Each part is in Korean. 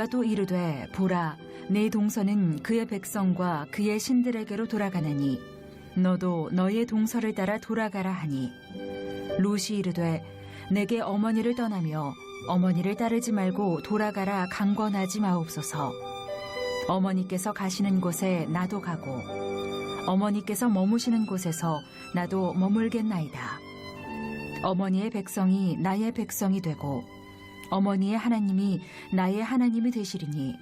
나오미가 또 이르되 보라 내 동서는 그의 백성과 그의 신들에게로 돌아가나니 너도 너의 동서를 따라 돌아가라 하니 롯이 이르되 내게 어머니를 떠나며 어머니를 따르지 말고 돌아가라 강권하지 마옵소서. 어머니께서 가시는 곳에 나도 가고 어머니께서 머무시는 곳에서 나도 머물겠나이다. 어머니의 백성이 나의 백성이 되고 어머니의 하나님이 나의 하나님이 되시리니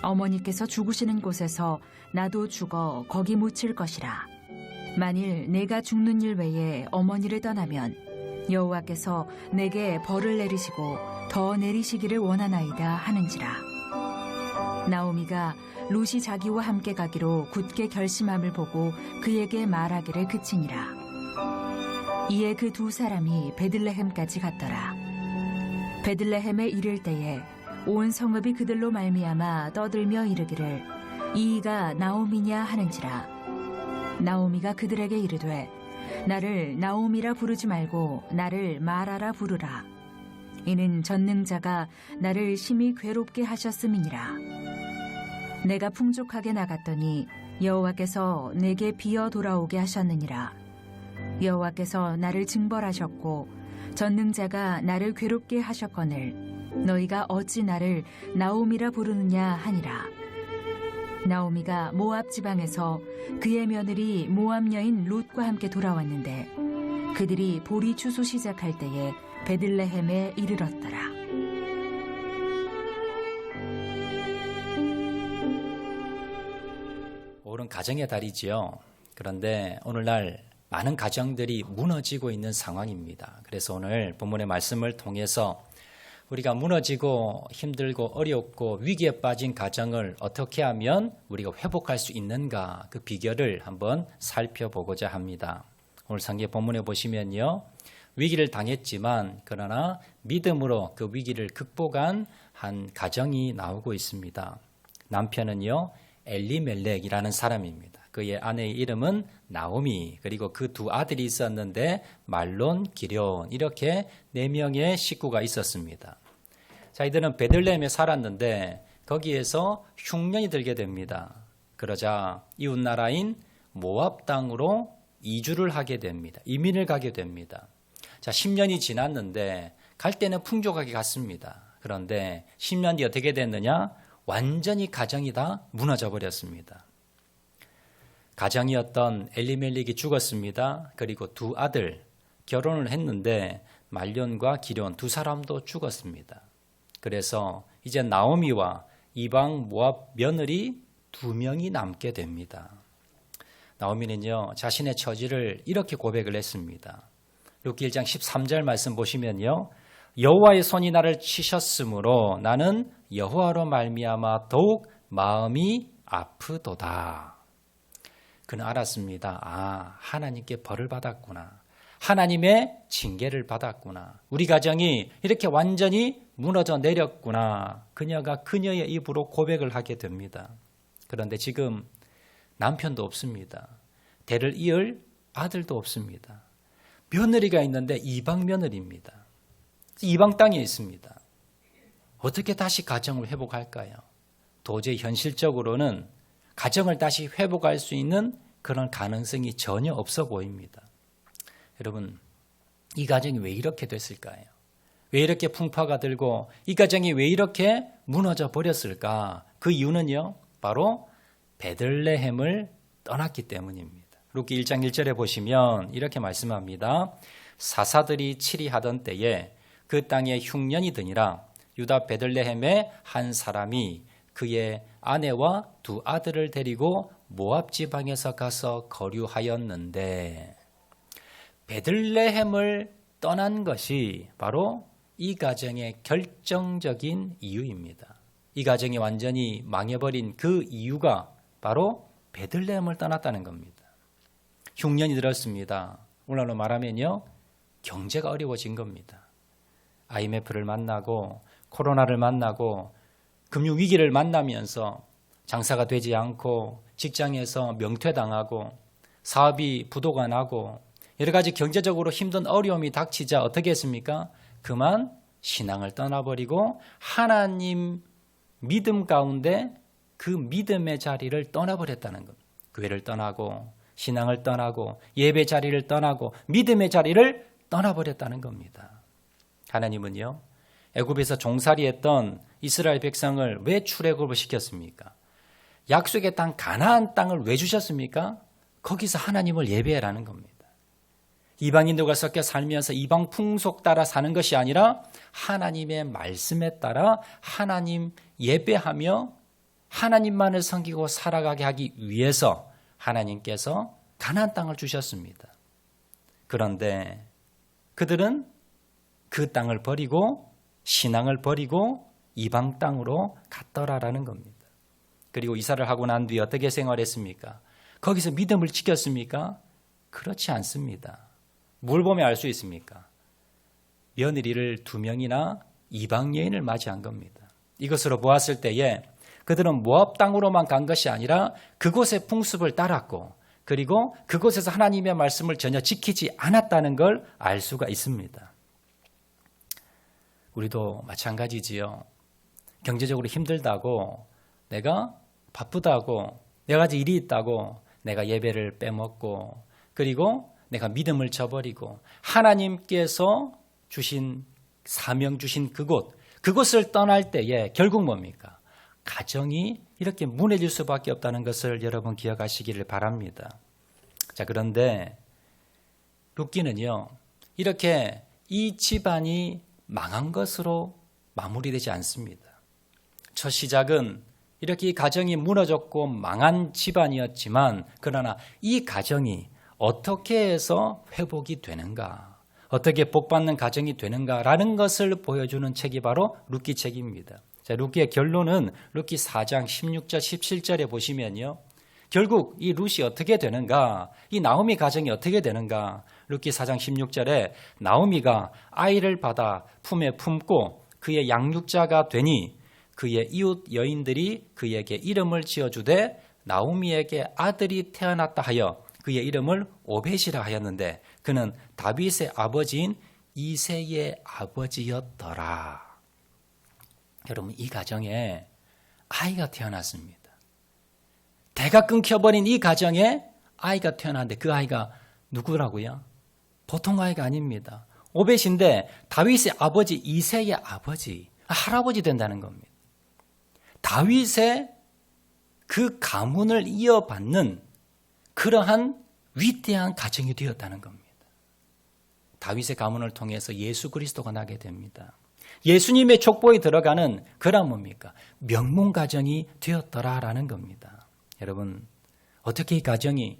어머니께서 죽으시는 곳에서 나도 죽어 거기 묻힐 것이라. 만일 내가 죽는 일 외에 어머니를 떠나면 여호와께서 내게 벌을 내리시고 더 내리시기를 원하나이다 하는지라. 나오미가 롯이 자기와 함께 가기로 굳게 결심함을 보고 그에게 말하기를 그치니라. 이에 그 두 사람이 베들레헴까지 갔더라. 베들레헴에 이를 때에 온 성읍이 그들로 말미암아 떠들며 이르기를 이가 나오미냐 하는지라. 나오미가 그들에게 이르되 나를 나오미라 부르지 말고 나를 마라라 부르라. 이는 전능자가 나를 심히 괴롭게 하셨음이니라. 내가 풍족하게 나갔더니 여호와께서 내게 비어 돌아오게 하셨느니라. 여호와께서 나를 징벌하셨고 전능자가 나를 괴롭게 하셨거늘 너희가 어찌 나를 나오미라 부르느냐 하니라. 나오미가 모압 지방에서 그의 며느리 모압 여인 롯과 함께 돌아왔는데 그들이 보리 추수 시작할 때에 베들레헴에 이르렀더라. 오늘은 가정의 달이지요. 그런데 오늘날 많은 가정들이 무너지고 있는 상황입니다. 그래서 오늘 본문의 말씀을 통해서 우리가 무너지고 힘들고 어렵고 위기에 빠진 가정을 어떻게 하면 우리가 회복할 수 있는가 그 비결을 한번 살펴보고자 합니다. 오늘 상계 본문에 보시면요. 위기를 당했지만 그러나 믿음으로 그 위기를 극복한 한 가정이 나오고 있습니다. 남편은요. 엘리멜렉이라는 사람입니다. 그의 아내의 이름은 나오미, 그리고 그 두 아들이 있었는데 말론, 기럧 이렇게 4명의 식구가 있었습니다. 자, 이들은 베들레헴에 살았는데 거기에서 흉년이 들게 됩니다. 그러자 이웃 나라인 모압 땅으로 이주를 하게 됩니다. 이민을 가게 됩니다. 자, 10년이 지났는데 갈 때는 풍족하게 갔습니다. 그런데 10년 뒤 어떻게 됐느냐? 완전히 가정이 다 무너져 버렸습니다. 가정이었던 엘리멜렉이 죽었습니다. 그리고 두 아들 결혼을 했는데 말론과 기럧 두 사람도 죽었습니다. 그래서 이제 나오미와 이방 모압 며느리 2명이 남게 됩니다. 나오미는요 자신의 처지를 이렇게 고백을 했습니다. 룻기 1장 13절 말씀 보시면요. 여호와의 손이 나를 치셨으므로 나는 여호와로 말미암아 더욱 마음이 아프도다. 그는 알았습니다. 아, 하나님께 벌을 받았구나. 하나님의 징계를 받았구나. 우리 가정이 이렇게 완전히 무너져 내렸구나. 그녀가 그녀의 입으로 고백을 하게 됩니다. 그런데 지금 남편도 없습니다. 대를 이을 아들도 없습니다. 며느리가 있는데 이방 며느리입니다. 이방 땅에 있습니다. 어떻게 다시 가정을 회복할까요? 도저히 현실적으로는 가정을 다시 회복할 수 있는 그런 가능성이 전혀 없어 보입니다. 여러분, 이 가정이 왜 이렇게 됐을까요? 왜 이렇게 풍파가 들고 이 가정이 왜 이렇게 무너져 버렸을까? 그 이유는요, 바로 베들레헴을 떠났기 때문입니다. 룻기 1장 1절에 보시면 이렇게 말씀합니다. 사사들이 치리하던 때에 그 땅에 흉년이 드니라. 유다 베들레헴의 한 사람이 그의 아내와 두 아들을 데리고 모압 지방에서 가서 거류하였는데 베들레헴을 떠난 것이 바로 이 가정의 결정적인 이유입니다. 이 가정이 완전히 망해버린 그 이유가 바로 베들레헴을 떠났다는 겁니다. 흉년이 들었습니다. 오늘날로 말하면요, 경제가 어려워진 겁니다. IMF를 만나고 코로나를 만나고 금융위기를 만나면서 장사가 되지 않고 직장에서 명퇴당하고 사업이 부도가 나고 여러 가지 경제적으로 힘든 어려움이 닥치자 어떻게 했습니까? 그만 신앙을 떠나버리고 하나님 믿음 가운데 그 믿음의 자리를 떠나버렸다는 겁니다. 교회를 떠나고 신앙을 떠나고 예배 자리를 떠나고 믿음의 자리를 떠나버렸다는 겁니다. 하나님은요, 애굽에서 종살이했던 이스라엘 백성을 왜 출애굽을 시켰습니까? 약속의 땅 가나안 땅을 왜 주셨습니까? 거기서 하나님을 예배하라는 겁니다. 이방인들과 섞여 살면서 이방 풍속 따라 사는 것이 아니라 하나님의 말씀에 따라 하나님 예배하며 하나님만을 섬기고 살아가게 하기 위해서 하나님께서 가나안 땅을 주셨습니다. 그런데 그들은 그 땅을 버리고 신앙을 버리고 이방 땅으로 갔더라라는 겁니다. 그리고 이사를 하고 난 뒤에 어떻게 생활했습니까? 거기서 믿음을 지켰습니까? 그렇지 않습니다. 뭘 보면 알 수 있습니까? 며느리를 2명이나 이방 여인을 맞이한 겁니다. 이것으로 보았을 때에 그들은 모압 땅으로만 간 것이 아니라 그곳의 풍습을 따랐고 그리고 그곳에서 하나님의 말씀을 전혀 지키지 않았다는 걸 알 수가 있습니다. 우리도 마찬가지지요. 경제적으로 힘들다고 내가 바쁘다고 내가 아직 일이 있다고 내가 예배를 빼먹고 그리고 내가 믿음을 저버리고 하나님께서 주신 사명 주신 그곳을 떠날 때에 결국 뭡니까? 가정이 이렇게 무너질 수밖에 없다는 것을 여러분 기억하시기를 바랍니다. 자, 그런데 룻기는요, 이렇게 이 집안이 망한 것으로 마무리되지 않습니다. 첫 시작은 이렇게 이 가정이 무너졌고 망한 집안이었지만 그러나 이 가정이 어떻게 해서 회복이 되는가, 어떻게 복받는 가정이 되는가라는 것을 보여주는 책이 바로 룻기 책입니다. 자, 룻기의 결론은 룻기 4장 16절 17절에 보시면요, 결국 이 룻이 어떻게 되는가, 이 나오미 가정이 어떻게 되는가. 룻기 4장 16절에 나오미가 아이를 받아 품에 품고 그의 양육자가 되니 그의 이웃 여인들이 그에게 이름을 지어주되 나오미에게 아들이 태어났다 하여 그의 이름을 오벳이라 하였는데 그는 다윗의 아버지인 이새의 아버지였더라. 여러분, 이 가정에 아이가 태어났습니다. 대가 끊겨버린 이 가정에 아이가 태어났는데 그 아이가 누구라고요? 보통 아이가 아닙니다. 오벳인데 다윗의 아버지 이새의 아버지, 할아버지 된다는 겁니다. 다윗의 그 가문을 이어받는 그러한 위대한 가정이 되었다는 겁니다. 다윗의 가문을 통해서 예수 그리스도가 나게 됩니다. 예수님의 족보에 들어가는 그런 뭡니까? 명문 가정이 되었더라라는 겁니다. 여러분, 어떻게 이 가정이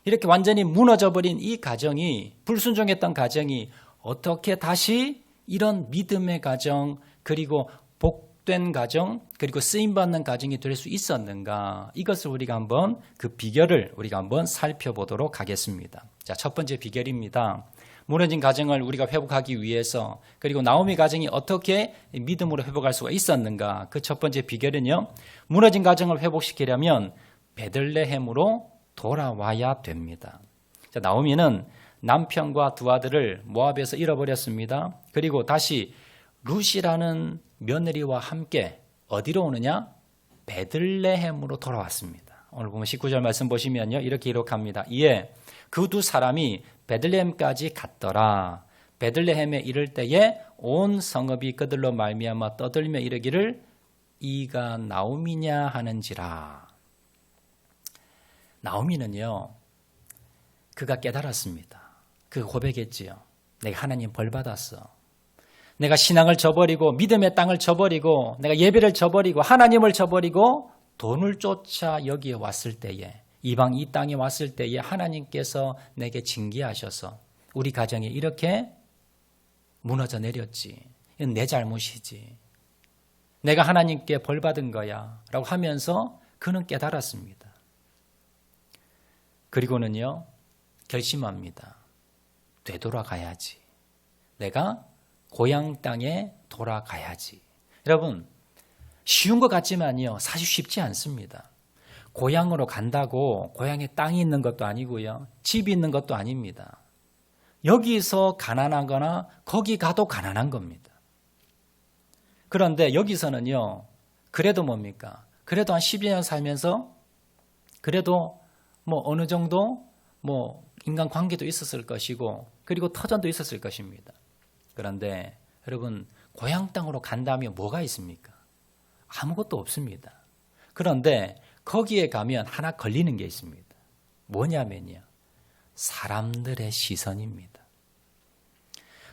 이렇게 완전히 무너져버린 이 가정이, 불순종했던 가정이 어떻게 다시 이런 믿음의 가정, 그리고 복된 가정, 그리고 쓰임받는 가정이 될 수 있었는가? 이것을 우리가 한번 그 비결을 우리가 한번 살펴보도록 하겠습니다. 자, 첫 번째 비결입니다. 무너진 가정을 우리가 회복하기 위해서, 그리고 나오미 가정이 어떻게 믿음으로 회복할 수가 있었는가? 그 첫 번째 비결은요, 무너진 가정을 회복시키려면 베들레헴으로 돌아와야 됩니다. 자, 나오미는 남편과 두 아들을 모압에서 잃어버렸습니다. 그리고 다시 룻이라는 며느리와 함께 어디로 오느냐? 베들레헴으로 돌아왔습니다. 오늘 보면 19절 말씀 보시면요, 이렇게 기록합니다. 이에 그 두 사람이 베들레헴까지 갔더라. 베들레헴에 이를 때에 온 성읍이 그들로 말미암아 떠들며 이르기를 이가 나오미냐 하는지라. 나오미는요, 그가 깨달았습니다. 그가 고백했지요. 내가 하나님 벌 받았어. 내가 신앙을 저버리고 믿음의 땅을 저버리고 내가 예배를 저버리고 하나님을 저버리고 돈을 쫓아 여기에 왔을 때에, 이방 이 땅에 왔을 때에 하나님께서 내게 징계하셔서 우리 가정에 이렇게 무너져 내렸지. 이건 내 잘못이지. 내가 하나님께 벌 받은 거야 라고 하면서 그는 깨달았습니다. 그리고는요, 결심합니다. 되돌아가야지. 내가 고향 땅에 돌아가야지. 여러분, 쉬운 것 같지만요, 사실 쉽지 않습니다. 고향으로 간다고 고향에 땅이 있는 것도 아니고요, 집이 있는 것도 아닙니다. 여기서 가난하거나 거기 가도 가난한 겁니다. 그런데 여기서는요, 그래도 뭡니까? 그래도 한 12년 살면서 그래도 뭐 어느 정도 뭐 인간관계도 있었을 것이고 그리고 터전도 있었을 것입니다. 그런데 여러분 고향 땅으로 간다면 뭐가 있습니까? 아무것도 없습니다. 그런데 거기에 가면 하나 걸리는 게 있습니다. 뭐냐면요. 사람들의 시선입니다.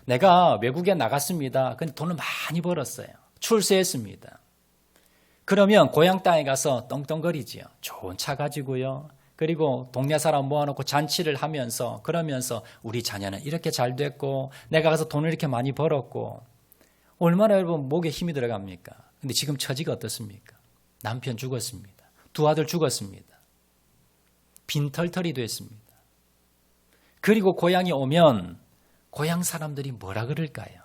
내가 외국에 나갔습니다. 근데 돈을 많이 벌었어요. 출세했습니다. 그러면 고향 땅에 가서 떵떵거리지요. 좋은 차 가지고요. 그리고 동네 사람 모아놓고 잔치를 하면서 그러면서 우리 자녀는 이렇게 잘 됐고 내가 가서 돈을 이렇게 많이 벌었고 얼마나 여러분 목에 힘이 들어갑니까? 근데 지금 처지가 어떻습니까? 남편 죽었습니다. 두 아들 죽었습니다. 빈털털이 됐습니다. 그리고 고향에 오면 고향 사람들이 뭐라 그럴까요?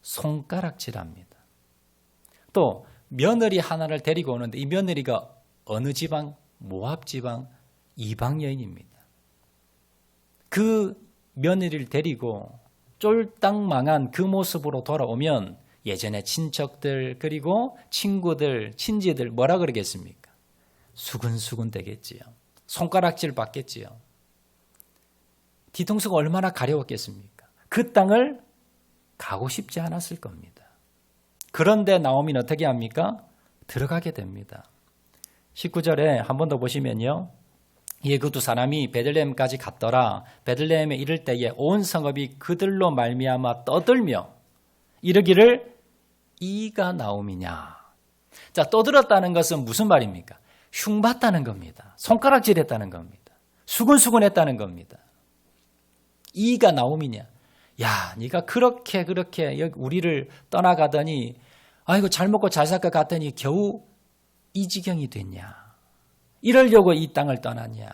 손가락질합니다. 또 며느리 하나를 데리고 오는데 이 며느리가 어느 지방? 모압 지방 이방 여인입니다. 그 며느리를 데리고 쫄딱 망한 그 모습으로 돌아오면 예전에 친척들 그리고 친구들, 친지들 뭐라 그러겠습니까? 수근수근 되겠지요. 손가락질 받겠지요. 뒤통수가 얼마나 가려웠겠습니까? 그 땅을 가고 싶지 않았을 겁니다. 그런데 나오미는 어떻게 합니까? 들어가게 됩니다. 19절에 한 번 더 보시면요. 예, 그 두 사람이 베들레헴까지 갔더라. 베들레헴에 이를 때에 온 성읍이 그들로 말미암아 떠들며 이르기를 이가 나옴이냐. 자, 떠들었다는 것은 무슨 말입니까? 흉봤다는 겁니다. 손가락질했다는 겁니다. 수근수근했다는 겁니다. 이가 나옴이냐. 야, 네가 그렇게 우리를 떠나가더니 아이고 잘 먹고 잘 살 것 같더니 겨우 이 지경이 됐냐. 이러려고 이 땅을 떠났냐.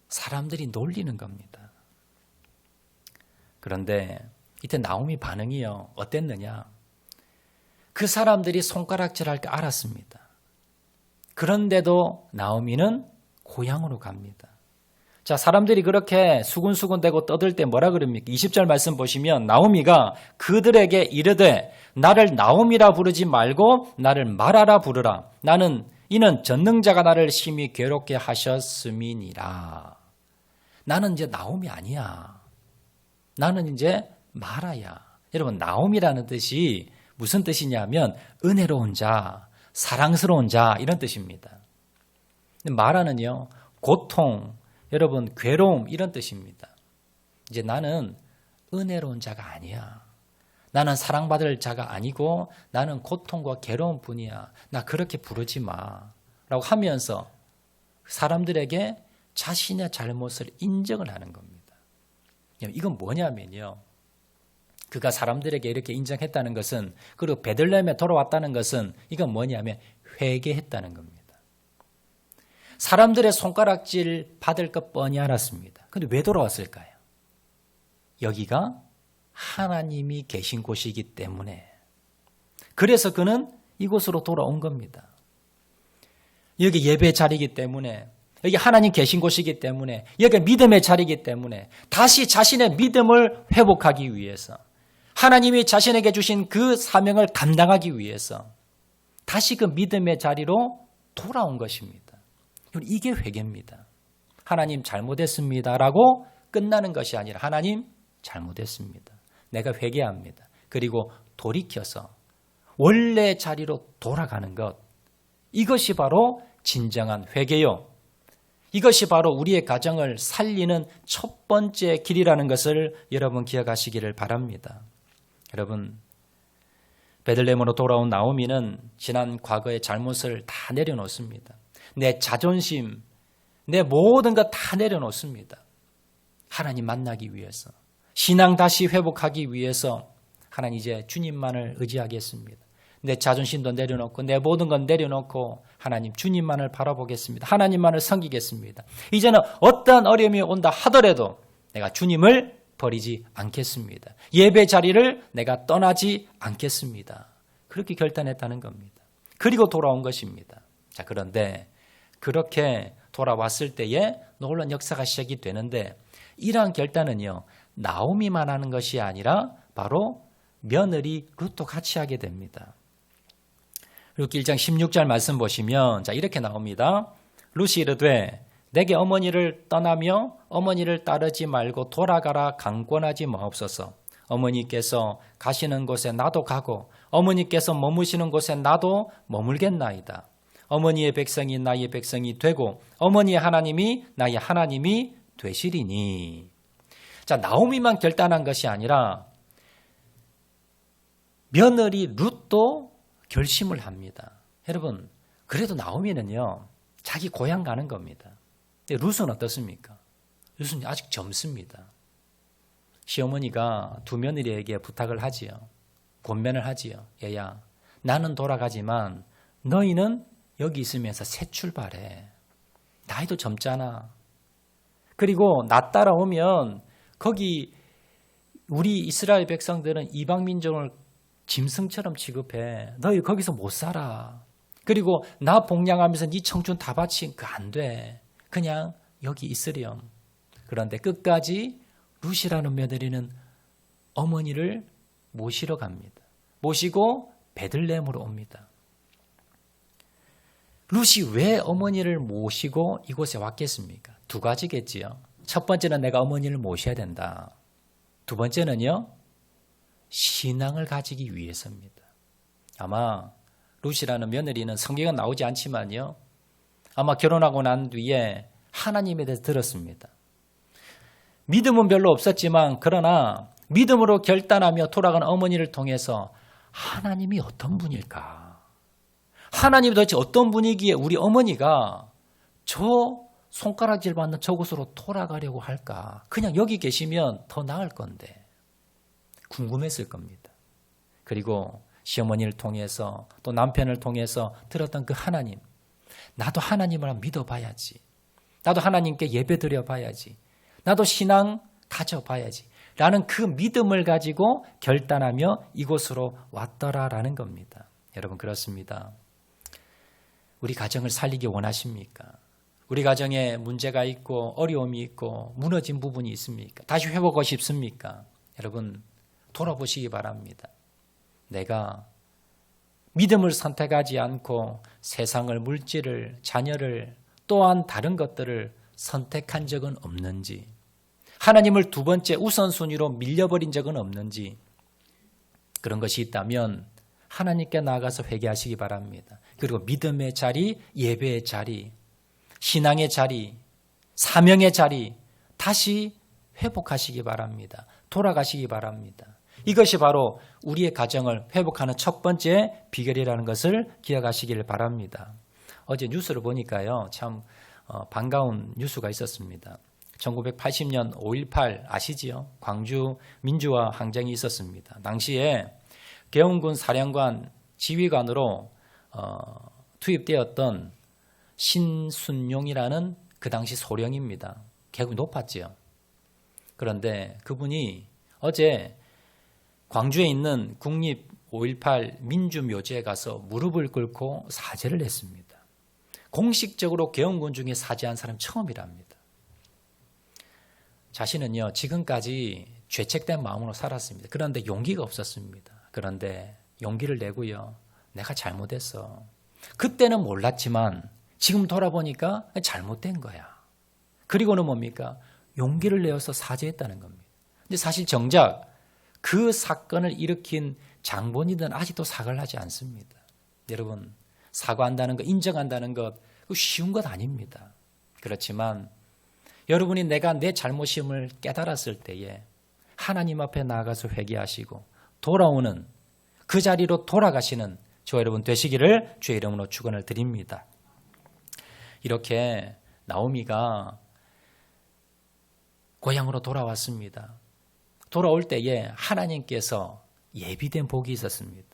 사람들이 놀리는 겁니다. 그런데 이때 나오미 반응이요. 어땠느냐. 그 사람들이 손가락질할 거 알았습니다. 그런데도 나오미는 고향으로 갑니다. 자, 사람들이 그렇게 수군수군대고 떠들 때 뭐라 그럽니까? 20절 말씀 보시면 나오미가 그들에게 이르되 나를 나오미라 부르지 말고 나를 마라라 부르라. 이는 전능자가 나를 심히 괴롭게 하셨음이니라. 나는 이제 나오미 아니야. 나는 이제 마라야. 여러분 나오미라는 뜻이 무슨 뜻이냐면 은혜로운 자, 사랑스러운 자 이런 뜻입니다. 마라는요 고통, 여러분 괴로움 이런 뜻입니다. 이제 나는 은혜로운 자가 아니야. 나는 사랑받을 자가 아니고 나는 고통과 괴로움 뿐이야. 나 그렇게 부르지 마. 라고 하면서 사람들에게 자신의 잘못을 인정을 하는 겁니다. 이건 뭐냐면요. 그가 사람들에게 이렇게 인정했다는 것은 그리고 베들레헴에 돌아왔다는 것은 이건 뭐냐면 회개했다는 겁니다. 사람들의 손가락질 받을 것 뻔히 알았습니다. 그런데 왜 돌아왔을까요? 여기가 하나님이 계신 곳이기 때문에 그래서 그는 이곳으로 돌아온 겁니다. 여기 예배 자리이기 때문에 여기 하나님 계신 곳이기 때문에 여기 믿음의 자리이기 때문에 다시 자신의 믿음을 회복하기 위해서 하나님이 자신에게 주신 그 사명을 감당하기 위해서 다시 그 믿음의 자리로 돌아온 것입니다. 이게 회개입니다. 하나님 잘못했습니다라고 끝나는 것이 아니라 하나님 잘못했습니다. 내가 회개합니다. 그리고 돌이켜서 원래 자리로 돌아가는 것. 이것이 바로 진정한 회개요. 이것이 바로 우리의 가정을 살리는 첫 번째 길이라는 것을 여러분 기억하시기를 바랍니다. 여러분 베들레헴으로 돌아온 나오미는 지난 과거의 잘못을 다 내려놓습니다. 내 자존심, 내 모든 것 다 내려놓습니다. 하나님 만나기 위해서, 신앙 다시 회복하기 위해서 하나님 이제 주님만을 의지하겠습니다. 내 자존심도 내려놓고 내 모든 건 내려놓고 하나님 주님만을 바라보겠습니다. 하나님만을 섬기겠습니다. 이제는 어떠한 어려움이 온다 하더라도 내가 주님을 버리지 않겠습니다. 예배 자리를 내가 떠나지 않겠습니다. 그렇게 결단했다는 겁니다. 그리고 돌아온 것입니다. 자, 그런데 그렇게 돌아왔을 때에 놀라운 역사가 시작이 되는데 이러한 결단은요. 나오미만 하는 것이 아니라 바로 며느리 룻도 같이 하게 됩니다. 룻기 1장 16절 말씀 보시면 자 이렇게 나옵니다. 룻이 이르되 내게 어머니를 떠나며 어머니를 따르지 말고 돌아가라 강권하지 마옵소서. 어머니께서 가시는 곳에 나도 가고 어머니께서 머무시는 곳에 나도 머물겠나이다. 어머니의 백성이 나의 백성이 되고 어머니의 하나님이 나의 하나님이 되시리니. 자, 나오미만 결단한 것이 아니라 며느리 룻도 결심을 합니다. 여러분, 그래도 나오미는요, 자기 고향 가는 겁니다. 근데 룻은 어떻습니까? 룻은 아직 젊습니다. 시어머니가 두 며느리에게 부탁을 하지요. 권면을 하지요. 얘야, 나는 돌아가지만 너희는 여기 있으면서 새 출발해. 나이도 젊잖아. 그리고 나 따라오면 거기 우리 이스라엘 백성들은 이방 민족을 짐승처럼 취급해. 너희 거기서 못 살아. 그리고 나 복양하면서 네 청춘 다 바친 그 안 돼. 그냥 여기 있으렴. 그런데 끝까지 룻이라는 며느리는 어머니를 모시러 갑니다. 모시고 베들레헴으로 옵니다. 룻이 왜 어머니를 모시고 이곳에 왔겠습니까? 두 가지겠지요. 첫 번째는 내가 어머니를 모셔야 된다. 두 번째는요, 신앙을 가지기 위해서입니다. 아마 룻이라는 며느리는 성경은 나오지 않지만요, 아마 결혼하고 난 뒤에 하나님에 대해서 들었습니다. 믿음은 별로 없었지만 그러나 믿음으로 결단하며 돌아간 어머니를 통해서 하나님이 어떤 분일까? 하나님이 도대체 어떤 분이기에 우리 어머니가 저 손가락질 받는 저곳으로 돌아가려고 할까? 그냥 여기 계시면 더 나을 건데 궁금했을 겁니다. 그리고 시어머니를 통해서 또 남편을 통해서 들었던 그 하나님, 나도 하나님을 믿어봐야지. 나도 하나님께 예배드려 봐야지. 나도 신앙 가져봐야지. 라는 그 믿음을 가지고 결단하며 이곳으로 왔더라라는 겁니다. 여러분, 그렇습니다. 우리 가정을 살리기 원하십니까? 우리 가정에 문제가 있고 어려움이 있고 무너진 부분이 있습니까? 다시 회복하고 싶습니까? 여러분, 돌아보시기 바랍니다. 내가 믿음을 선택하지 않고 세상을, 물질을, 자녀를, 또한 다른 것들을 선택한 적은 없는지, 하나님을 두 번째 우선순위로 밀려버린 적은 없는지, 그런 것이 있다면 하나님께 나아가서 회개하시기 바랍니다. 그리고 믿음의 자리, 예배의 자리, 신앙의 자리, 사명의 자리 다시 회복하시기 바랍니다. 돌아가시기 바랍니다. 이것이 바로 우리의 가정을 회복하는 첫 번째 비결이라는 것을 기억하시기를 바랍니다. 어제 뉴스를 보니까요, 참 반가운 뉴스가 있었습니다. 1980년 5.18 아시지요? 광주 민주화 항쟁이 있었습니다. 당시에 계엄군 사령관 지휘관으로 투입되었던 신순용이라는 그 당시 소령입니다. 계급이 높았지요. 그런데 그분이 어제 광주에 있는 국립 5.18 민주묘지에 가서 무릎을 꿇고 사죄를 했습니다. 공식적으로 계엄군 중에 사죄한 사람 처음이랍니다. 자신은요, 지금까지 죄책된 마음으로 살았습니다. 그런데 용기가 없었습니다. 그런데 용기를 내고요, 내가 잘못했어. 그때는 몰랐지만 지금 돌아보니까 잘못된 거야. 그리고는 뭡니까? 용기를 내어서 사죄했다는 겁니다. 근데 사실 정작 그 사건을 일으킨 장본인들은 아직도 사과를 하지 않습니다. 여러분, 사과한다는 것, 인정한다는 것, 그거 쉬운 것 아닙니다. 그렇지만 여러분이 내가 내 잘못임을 깨달았을 때에 하나님 앞에 나아가서 회개하시고 돌아오는, 그 자리로 돌아가시는 저와 여러분 되시기를 주의 이름으로 축원을 드립니다. 이렇게 나오미가 고향으로 돌아왔습니다. 돌아올 때에 하나님께서 예비된 복이 있었습니다.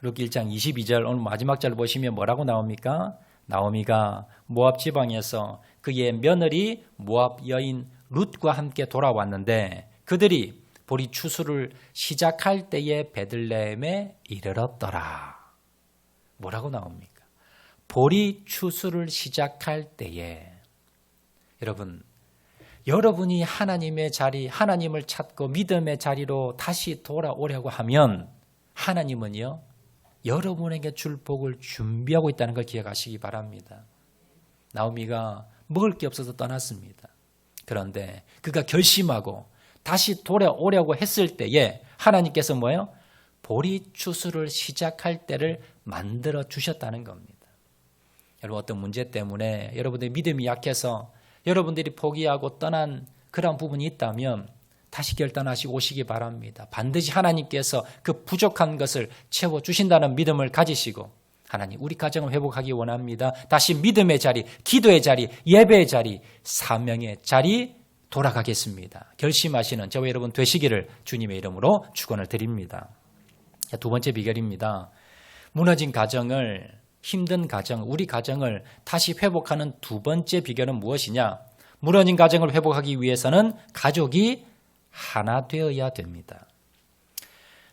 룻기 1장 22절 오늘 마지막 절 보시면 뭐라고 나옵니까? 나오미가 모압 지방에서 그의 며느리 모압 여인 룻과 함께 돌아왔는데 그들이 보리 추수를 시작할 때에 베들레헴에 이르렀더라. 뭐라고 나옵니까? 보리 추수를 시작할 때에. 여러분이 하나님의 자리, 하나님을 찾고 믿음의 자리로 다시 돌아오려고 하면 하나님은요, 여러분에게 줄 복을 준비하고 있다는 걸 기억하시기 바랍니다. 나오미가 먹을 게 없어서 떠났습니다. 그런데 그가 결심하고 다시 돌아오려고 했을 때에 하나님께서 뭐예요? 보리추수를 시작할 때를 만들어 주셨다는 겁니다. 여러분 어떤 문제 때문에 여러분들의 믿음이 약해서 여러분들이 포기하고 떠난 그런 부분이 있다면 다시 결단하시고 오시기 바랍니다. 반드시 하나님께서 그 부족한 것을 채워주신다는 믿음을 가지시고 하나님 우리 가정을 회복하기 원합니다. 다시 믿음의 자리, 기도의 자리, 예배의 자리, 사명의 자리 돌아가겠습니다. 결심하시는 저와 여러분 되시기를 주님의 이름으로 축원을 드립니다. 두 번째 비결입니다. 무너진 가정을, 힘든 가정, 우리 가정을 다시 회복하는 두 번째 비결은 무엇이냐? 무너진 가정을 회복하기 위해서는 가족이 하나 되어야 됩니다.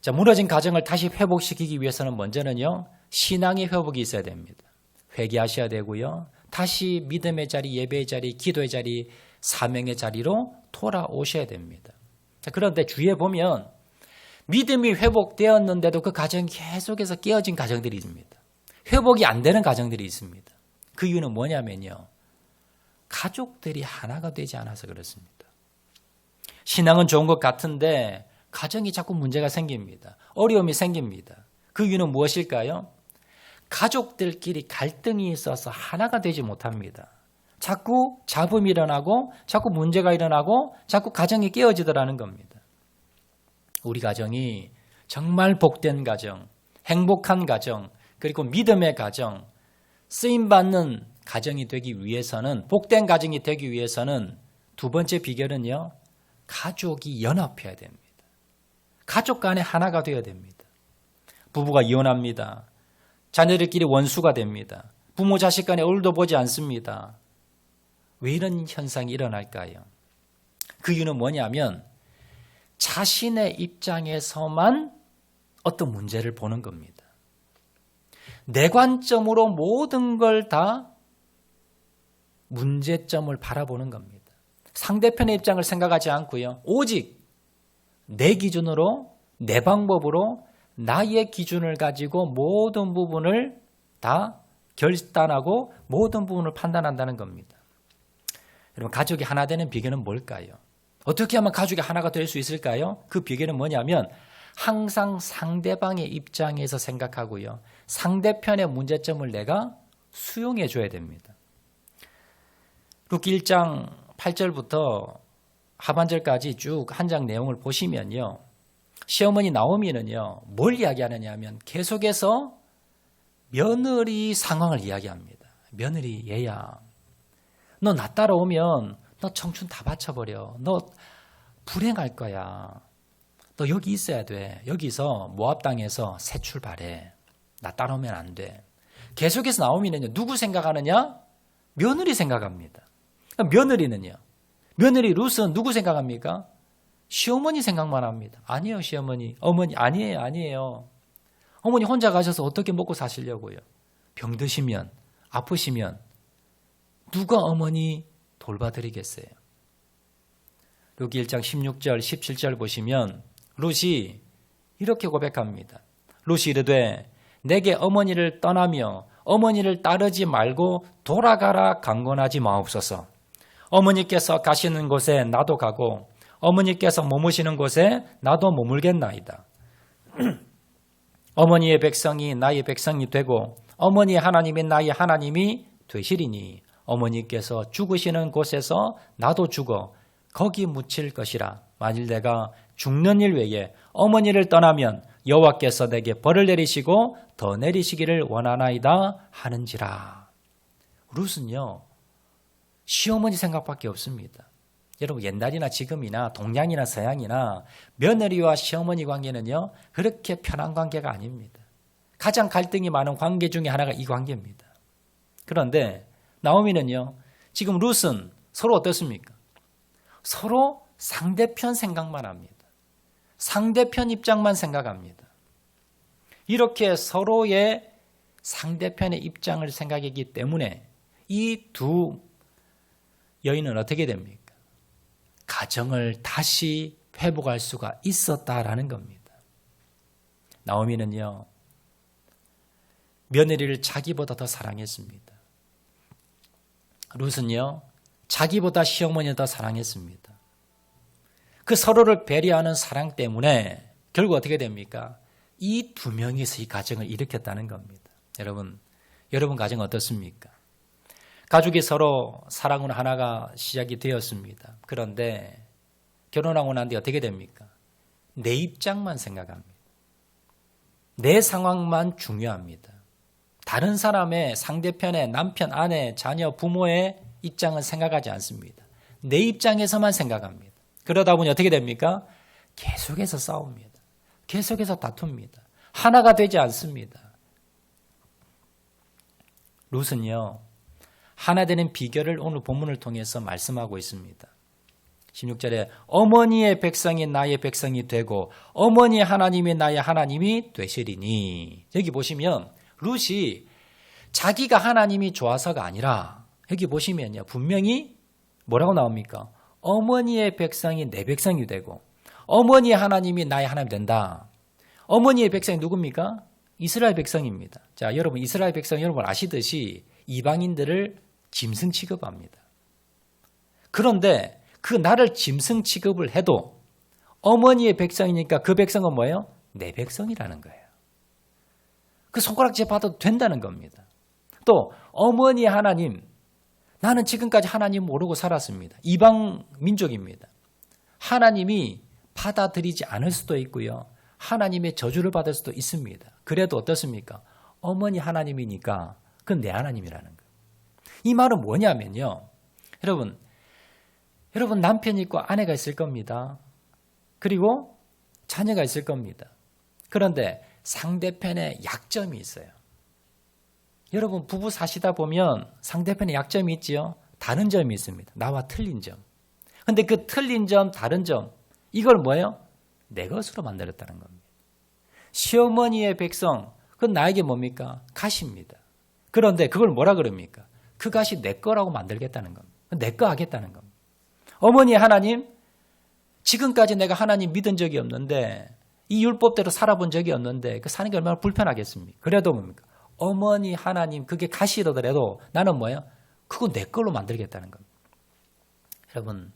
자, 무너진 가정을 다시 회복시키기 위해서는 먼저는요, 신앙의 회복이 있어야 됩니다. 회개하셔야 되고요, 다시 믿음의 자리, 예배의 자리, 기도의 자리, 사명의 자리로 돌아오셔야 됩니다. 자, 그런데 주위에 보면 믿음이 회복되었는데도 그 가정이 계속해서 깨어진 가정들이 있습니다. 회복이 안 되는 가정들이 있습니다. 그 이유는 뭐냐면요, 가족들이 하나가 되지 않아서 그렇습니다. 신앙은 좋은 것 같은데 가정이 자꾸 문제가 생깁니다. 어려움이 생깁니다. 그 이유는 무엇일까요? 가족들끼리 갈등이 있어서 하나가 되지 못합니다. 자꾸 잡음이 일어나고 자꾸 문제가 일어나고 자꾸 가정이 깨어지더라는 겁니다. 우리 가정이 정말 복된 가정, 행복한 가정, 그리고 믿음의 가정, 쓰임받는 가정이 되기 위해서는, 복된 가정이 되기 위해서는 두 번째 비결은요, 가족이 연합해야 됩니다. 가족 간에 하나가 되어야 됩니다. 부부가 이혼합니다. 자녀들끼리 원수가 됩니다. 부모 자식 간에 얼도 보지 않습니다. 왜 이런 현상이 일어날까요? 그 이유는 뭐냐면 자신의 입장에서만 어떤 문제를 보는 겁니다. 내 관점으로 모든 걸 다 문제점을 바라보는 겁니다. 상대편의 입장을 생각하지 않고요, 오직 내 기준으로, 내 방법으로, 나의 기준을 가지고 모든 부분을 다 결단하고 모든 부분을 판단한다는 겁니다. 여러분, 가족이 하나 되는 비결은 뭘까요? 어떻게 하면 가족이 하나가 될 수 있을까요? 그 비결은 뭐냐면 항상 상대방의 입장에서 생각하고요, 상대편의 문제점을 내가 수용해 줘야 됩니다. 룻기 1장 8절부터 하반절까지 쭉 한 장 내용을 보시면요, 시어머니 나오미는요, 뭘 이야기하느냐 하면 계속해서 며느리 상황을 이야기합니다. 며느리, 얘야, 너 나 따라오면 너 청춘 다 바쳐버려. 너 불행할 거야. 너 여기 있어야 돼. 여기서 모압 땅에서 새 출발해. 나 따라오면 안 돼. 계속해서 나오미는요, 누구 생각하느냐? 며느리 생각합니다. 며느리는요, 며느리 룻은 누구 생각합니까? 시어머니 생각만 합니다. 아니에요, 시어머니. 어머니, 아니에요. 어머니 혼자 가셔서 어떻게 먹고 사시려고요? 병드시면, 아프시면 누가 어머니 돌봐드리겠어요? 룻기 1장 16절, 17절 보시면 룻이 이렇게 고백합니다. 룻이 이르되 내게 어머니를 떠나며 어머니를 따르지 말고 돌아가라 강권하지 마옵소서. 어머니께서 가시는 곳에 나도 가고 어머니께서 머무시는 곳에 나도 머물겠나이다. 어머니의 백성이 나의 백성이 되고 어머니의 하나님이 나의 하나님이 되시리니 어머니께서 죽으시는 곳에서 나도 죽어 거기 묻힐 것이라. 만일 내가 죽는 일 외에 어머니를 떠나면 여호와께서 내게 벌을 내리시고 더 내리시기를 원하나이다 하는지라. 룻은요, 시어머니 생각밖에 없습니다. 여러분, 옛날이나 지금이나 동양이나 서양이나 며느리와 시어머니 관계는요, 그렇게 편한 관계가 아닙니다. 가장 갈등이 많은 관계 중에 하나가 이 관계입니다. 그런데 나오미는요, 지금 룻은 서로 어떻습니까? 서로 상대편 생각만 합니다. 상대편 입장만 생각합니다. 이렇게 서로의 상대편의 입장을 생각하기 때문에 이 두 여인은 어떻게 됩니까? 가정을 다시 회복할 수가 있었다라는 겁니다. 나오미는요, 며느리를 자기보다 더 사랑했습니다. 룻은요, 자기보다 시어머니를 더 사랑했습니다. 그 서로를 배려하는 사랑 때문에 결국 어떻게 됩니까? 이 두 명이서 이 가정을 일으켰다는 겁니다. 여러분 가정 어떻습니까? 가족이 서로 사랑으로 하나가 시작이 되었습니다. 그런데 결혼하고 난 뒤 어떻게 됩니까? 내 입장만 생각합니다. 내 상황만 중요합니다. 다른 사람의 상대편의 남편, 아내, 자녀, 부모의 입장은 생각하지 않습니다. 내 입장에서만 생각합니다. 그러다 보니 어떻게 됩니까? 계속해서 싸웁니다. 계속해서 다툽니다. 하나가 되지 않습니다. 룻은요, 하나 되는 비결을 오늘 본문을 통해서 말씀하고 있습니다. 16절에 어머니의 백성이 나의 백성이 되고 어머니 하나님이 나의 하나님이 되시리니. 여기 보시면 룻이 자기가 하나님이 좋아서가 아니라 여기 보시면요, 분명히 뭐라고 나옵니까? 어머니의 백성이 내 백성이 되고 어머니의 하나님이 나의 하나님이 된다. 어머니의 백성이 누굽니까? 이스라엘 백성입니다. 자, 여러분 이스라엘 백성 여러분 아시듯이 이방인들을 짐승 취급합니다. 그런데 그 나를 짐승 취급을 해도 어머니의 백성이니까 그 백성은 뭐예요? 내 백성이라는 거예요. 그 손가락질 받아도 된다는 겁니다. 또 어머니의 하나님, 나는 지금까지 하나님 모르고 살았습니다. 이방 민족입니다. 하나님이 받아들이지 않을 수도 있고요. 하나님의 저주를 받을 수도 있습니다. 그래도 어떻습니까? 어머니 하나님이니까 그건 내 하나님이라는 거예요. 이 말은 뭐냐면요. 여러분 남편이 있고 아내가 있을 겁니다. 그리고 자녀가 있을 겁니다. 그런데 상대편에 약점이 있어요. 여러분 부부 사시다 보면 상대편에 약점이 있지요. 다른 점이 있습니다. 나와 틀린 점. 그런데 그 틀린 점, 다른 점 이걸 뭐예요? 내 것으로 만들었다는 겁니다. 시어머니의 백성, 그건 나에게 뭡니까? 가시입니다. 그런데 그걸 뭐라 그럽니까? 그 가시 내 거라고 만들겠다는 겁니다. 내 거 하겠다는 겁니다. 어머니 하나님, 지금까지 내가 하나님 믿은 적이 없는데 이 율법대로 살아본 적이 없는데 그 사는 게 얼마나 불편하겠습니까? 그래도 뭡니까? 어머니 하나님, 그게 가시더라도 나는 뭐예요? 그거 내 걸로 만들겠다는 겁니다. 여러분,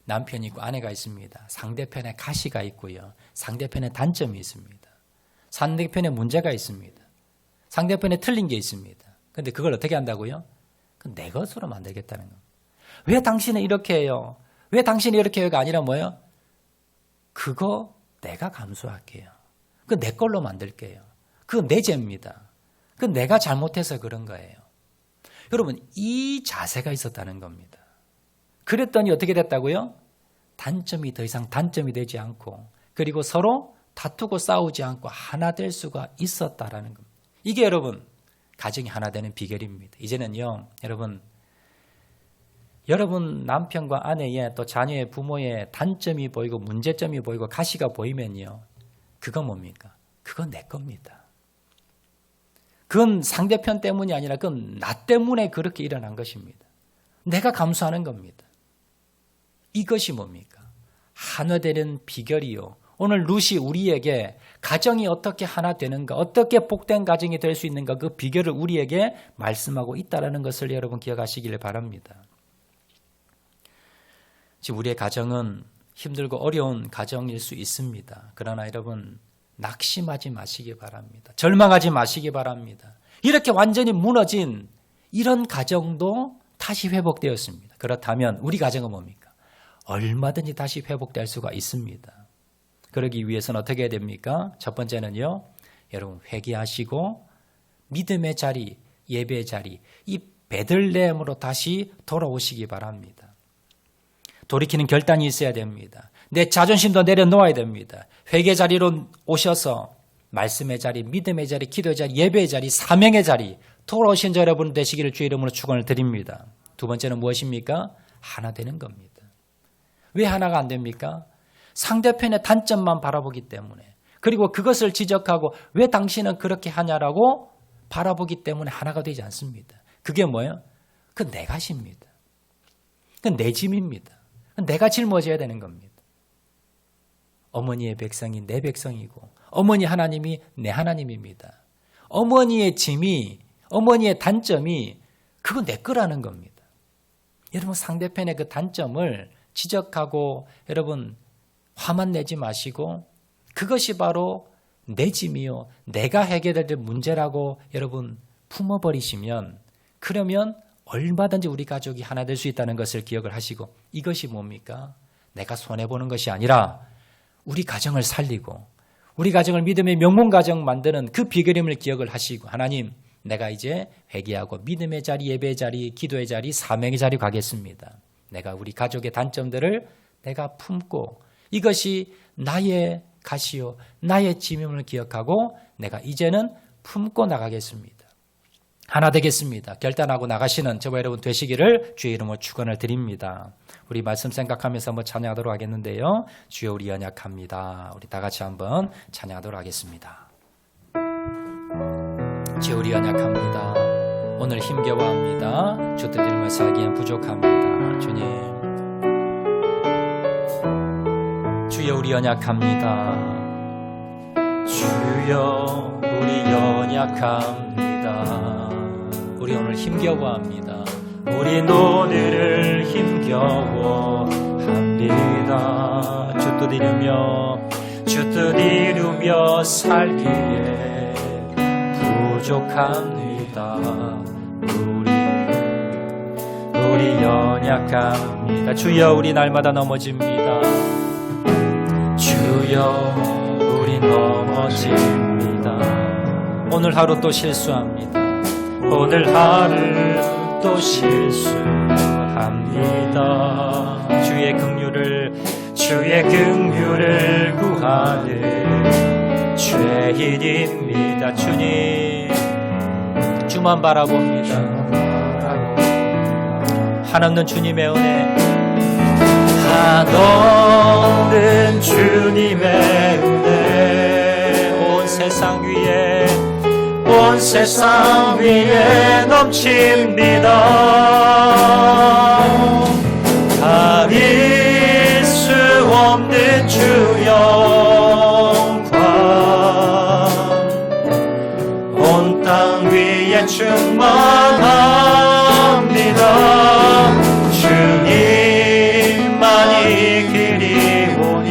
남편이 있고 아내가 있습니다. 상대편에 가시가 있고요. 상대편에 단점이 있습니다. 상대편에 문제가 있습니다. 상대편에 틀린 게 있습니다. 그런데 그걸 어떻게 한다고요? 그건 내 것으로 만들겠다는 겁니다. 왜 당신은 이렇게 해요? 왜 당신이 이렇게 해요가 아니라 뭐예요? 그거 내가 감수할게요. 그거 내 걸로 만들게요. 그거 내 죄입니다. 그건 내가 잘못해서 그런 거예요. 여러분, 이 자세가 있었다는 겁니다. 그랬더니 어떻게 됐다고요? 단점이 더 이상 단점이 되지 않고 그리고 서로 다투고 싸우지 않고 하나 될 수가 있었다라는 겁니다. 이게 여러분 가정이 하나 되는 비결입니다. 이제는요, 여러분 남편과 아내의 또 자녀의 부모의 단점이 보이고 문제점이 보이고 가시가 보이면요, 그건 뭡니까? 그건 내 겁니다. 그건 상대편 때문이 아니라 그건 나 때문에 그렇게 일어난 것입니다. 내가 감수하는 겁니다. 이것이 뭡니까? 하나 되는 비결이요. 오늘 룻이 우리에게 가정이 어떻게 하나 되는가, 어떻게 복된 가정이 될 수 있는가, 그 비결을 우리에게 말씀하고 있다는 것을 여러분 기억하시길 바랍니다. 지금 우리의 가정은 힘들고 어려운 가정일 수 있습니다. 그러나 여러분 낙심하지 마시기 바랍니다. 절망하지 마시기 바랍니다. 이렇게 완전히 무너진 이런 가정도 다시 회복되었습니다. 그렇다면 우리 가정은 뭡니까? 얼마든지 다시 회복될 수가 있습니다. 그러기 위해서는 어떻게 해야 됩니까? 첫 번째는요, 여러분 회개하시고 믿음의 자리, 예배의 자리, 이 베들레헴으로 다시 돌아오시기 바랍니다. 돌이키는 결단이 있어야 됩니다. 내 자존심도 내려놓아야 됩니다. 회개 자리로 오셔서 말씀의 자리, 믿음의 자리, 기도의 자리, 예배의 자리, 사명의 자리 돌아오신 여러분 되시기를 주의 이름으로 축원을 드립니다. 두 번째는 무엇입니까? 하나 되는 겁니다. 왜 하나가 안 됩니까? 상대편의 단점만 바라보기 때문에, 그리고 그것을 지적하고 왜 당신은 그렇게 하냐라고 바라보기 때문에 하나가 되지 않습니다. 그게 뭐예요? 그건 내 것입니다. 그건 내 짐입니다. 내가 짊어져야 되는 겁니다. 어머니의 백성이 내 백성이고 어머니 하나님이 내 하나님입니다. 어머니의 짐이, 어머니의 단점이 그거 내 거라는 겁니다. 여러분 상대편의 그 단점을 지적하고 여러분 화만 내지 마시고 그것이 바로 내 짐이요. 내가 해결해야 될 문제라고 여러분 품어버리시면 그러면 얼마든지 우리 가족이 하나 될 수 있다는 것을 기억을 하시고 이것이 뭡니까? 내가 손해보는 것이 아니라 우리 가정을 살리고 우리 가정을 믿음의 명문가정 만드는 그 비결임을 기억을 하시고 하나님 내가 이제 회개하고 믿음의 자리, 예배의 자리, 기도의 자리, 사명의 자리 가겠습니다. 내가 우리 가족의 단점들을 내가 품고 이것이 나의 가시요 나의 짐임을 기억하고 내가 이제는 품고 나가겠습니다. 하나 되겠습니다. 결단하고 나가시는 저와 여러분 되시기를 주의 이름으로 축원을 드립니다. 우리 말씀 생각하면서 한번 찬양하도록 하겠는데요. 주여 우리 연약합니다. 우리 다 같이 한번 찬양하도록 하겠습니다. 주여 우리 연약합니다. 오늘 힘겨워합니다. 주 뜻대로 살기엔 부족합니다. 주님 주여 우리 연약합니다. 주여 우리 연약합니다. 우리 오늘 힘겨워합니다. 우린 오늘을 힘겨워합니다. 주 뜻 이루며 살기에 부족합니다. 우리 연약합니다. 주여 우리 날마다 넘어집니다. 주여 우리 넘어집니다. 오늘 하루 또 실수합니다. 오늘 하루 또 실수합니다. 주의 긍휼을 구하는 죄인입니다. 주님 주만 바라봅니다. 한없는 주님의 은혜 한없는 주님의 은혜 온 세상 위에 넘칩니다. 가릴 수 없는 주 영광 온 땅 위에 충만합니다. 주님만이 그리오니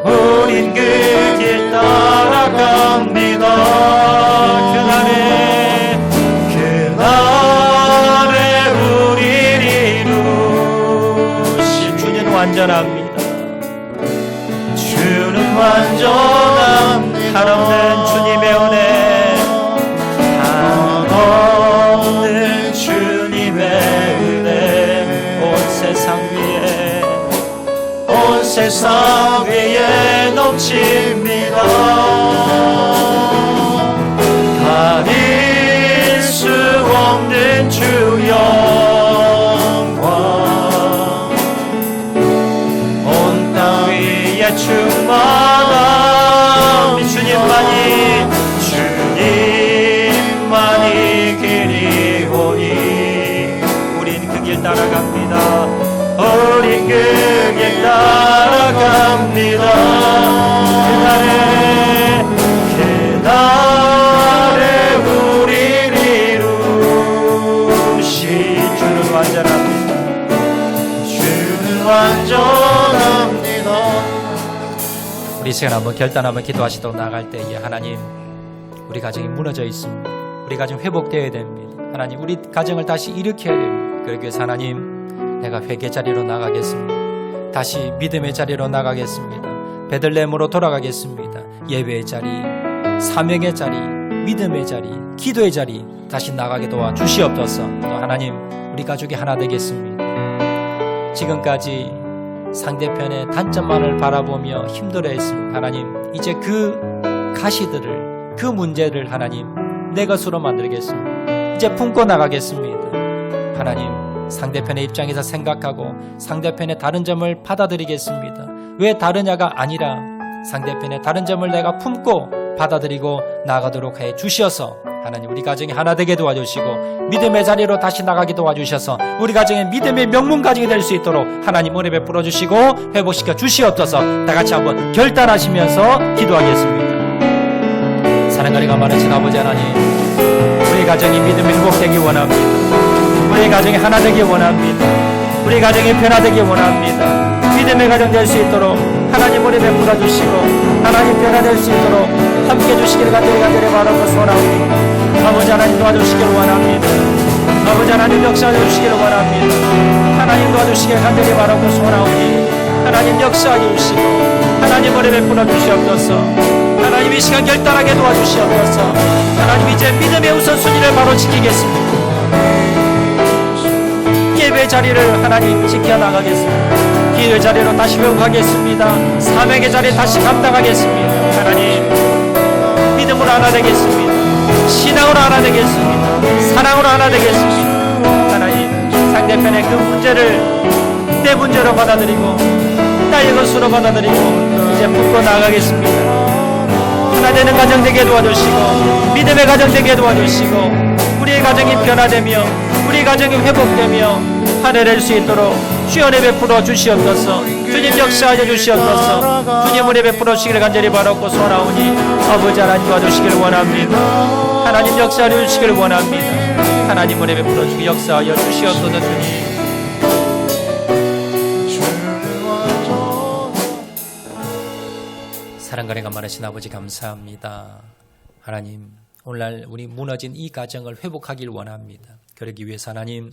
우린 그 길 따라갑니다. 그날에 우리를 이루신 주는 완전합니다. 주는 완전합니다. 한없는 주님의 은혜 한없는 주님의 은혜 온 세상 위에 넘칩니다. 가릴 수 없는 주 영광 온 땅 위에 충만함 주님만이 그리오니 우린 그 길 따라갑니다. 우린 그 길 따라갑니다. 그날에 우리를 이루신 주는 완전합니다. 주는 완전합니다. 우리 시간 한번 결단 한번 기도하시도록 나갈 때에 하나님 우리 가정이 무너져 있습니다. 우리 가정 회복되어야 됩니다. 하나님 우리 가정을 다시 일으켜야 됩니다. 그러기 위해서 하나님 내가 회개 자리로 나가겠습니다. 다시 믿음의 자리로 나가겠습니다. 베들레헴으로 돌아가겠습니다. 예배의 자리, 사명의 자리, 믿음의 자리, 기도의 자리 다시 나가게 도와주시옵소서. 또 하나님 우리 가족이 하나 되겠습니다. 지금까지 상대편의 단점만을 바라보며 힘들어했습니다. 하나님 이제 그 가시들을 그 문제를 하나님 내 것으로 만들겠습니다. 이제 품고 나가겠습니다. 하나님 상대편의 입장에서 생각하고 상대편의 다른 점을 받아들이겠습니다. 왜 다르냐가 아니라 상대편의 다른 점을 내가 품고 받아들이고 나가도록 해 주시어서 하나님 우리 가정이 하나 되게 도와주시고 믿음의 자리로 다시 나가게 도와주셔서 우리 가정의 믿음의 명문 가정이 될 수 있도록 하나님 은혜 베풀어 주시고 회복시켜 주시옵소서. 다 같이 한번 결단하시면서 기도하겠습니다. 사랑하는 감사하신 아버지 하나님, 우리 가정이 믿음이 회복되기 원합니다. 우리 가정이 하나 되기 원합니다. 우리 가정이 변화되기 원합니다. 믿음의 가정 될 수 있도록 하나님 우리 베풀어 주시고 하나님 변화될 수 있도록 함께 주시기를 간절히 바라고 소원하오니 아버지 하나님 도와주시기를 원합니다. 아버지 하나님 역사하여 주시기를 원합니다. 하나님 도와주시기를 간절히 바라고 소원하오니 하나님 역사하여 주시고 하나님 우리 베풀어 주시옵소서. 하나님 이 시간 결단하게 도와주시옵소서. 하나님 이제 믿음의 우선순위를 바로 지키겠습니다. 예배 자리를 하나님 지켜나가겠습니다. 기회 자리로 다시 회복하겠습니다. 사명의 자리 다시 감당하겠습니다. 하나님 믿음으로 하나 되겠습니다. 신앙으로 하나 되겠습니다. 사랑으로 하나 되겠습니다. 하나님 상대편의 그 문제를 내 문제로 받아들이고 나의 것으로 받아들이고 이제 품고 나가겠습니다. 하나 되는 가정 되게 도와주시고 믿음의 가정 되게 도와주시고 우리의 가정이 변화되며 우리 가정이 회복되며 하늘 될 수 있도록 주여 은혜 베풀어 주시옵소서. 주님 역사하여 주시옵소서. 주님 은혜 베풀어 주시기를 간절히 바라고 소원하오니 아버지 하나님 도와주시기를 원합니다. 하나님 역사하여 주시기를 원합니다. 하나님 은혜 베풀어 주시기 역사하여 주시옵소서. 주님 사랑가래가 많으신 아버지 감사합니다. 하나님 오늘날 우리 무너진 이 가정을 회복하길 원합니다. 그러기 위해서 하나님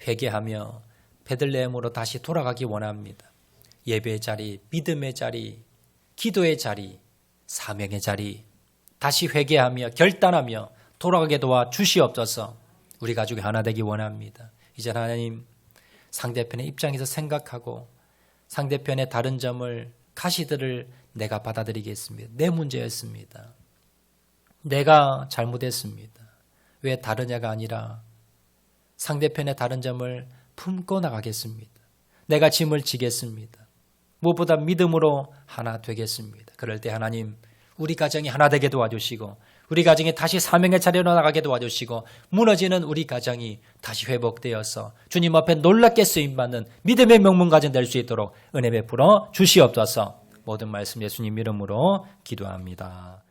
회개하며 베들레헴으로 다시 돌아가기 원합니다. 예배의 자리, 믿음의 자리, 기도의 자리, 사명의 자리 다시 회개하며 결단하며 돌아가게 도와 주시옵소서. 우리 가족이 하나 되기 원합니다. 이제 하나님 상대편의 입장에서 생각하고 상대편의 다른 점을 가시들을 내가 받아들이겠습니다. 내 문제였습니다. 내가 잘못했습니다. 왜 다르냐가 아니라 상대편의 다른 점을 품고 나가겠습니다. 내가 짐을 지겠습니다. 무엇보다 믿음으로 하나 되겠습니다. 그럴 때 하나님 우리 가정이 하나 되게 도와주시고 우리 가정이 다시 사명의 자리로 나가게 도와주시고 무너지는 우리 가정이 다시 회복되어서 주님 앞에 놀랍게 쓰임받는 믿음의 명문 가정 될 수 있도록 은혜 베풀어 주시옵소서. 모든 말씀 예수님 이름으로 기도합니다.